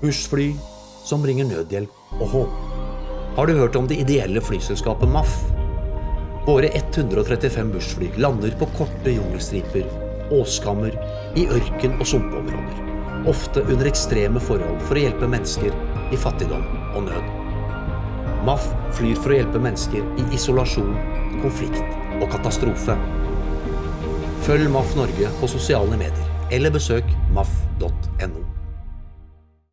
Bussfly som bringer nødhjelp og håp. Har du hørt om det ideelle flyselskapet MAF? Våre 135 bussfly lander på korte jungelstriper, åskammer, i ørken og sumpområder. Ofte under ekstreme forhold for å hjelpe mennesker i fattigdom og nød. MAF flyr for å hjelpe mennesker i isolasjon, konflikt og katastrofe. Følg MAF Norge på sosiale medier, eller besøk MAF.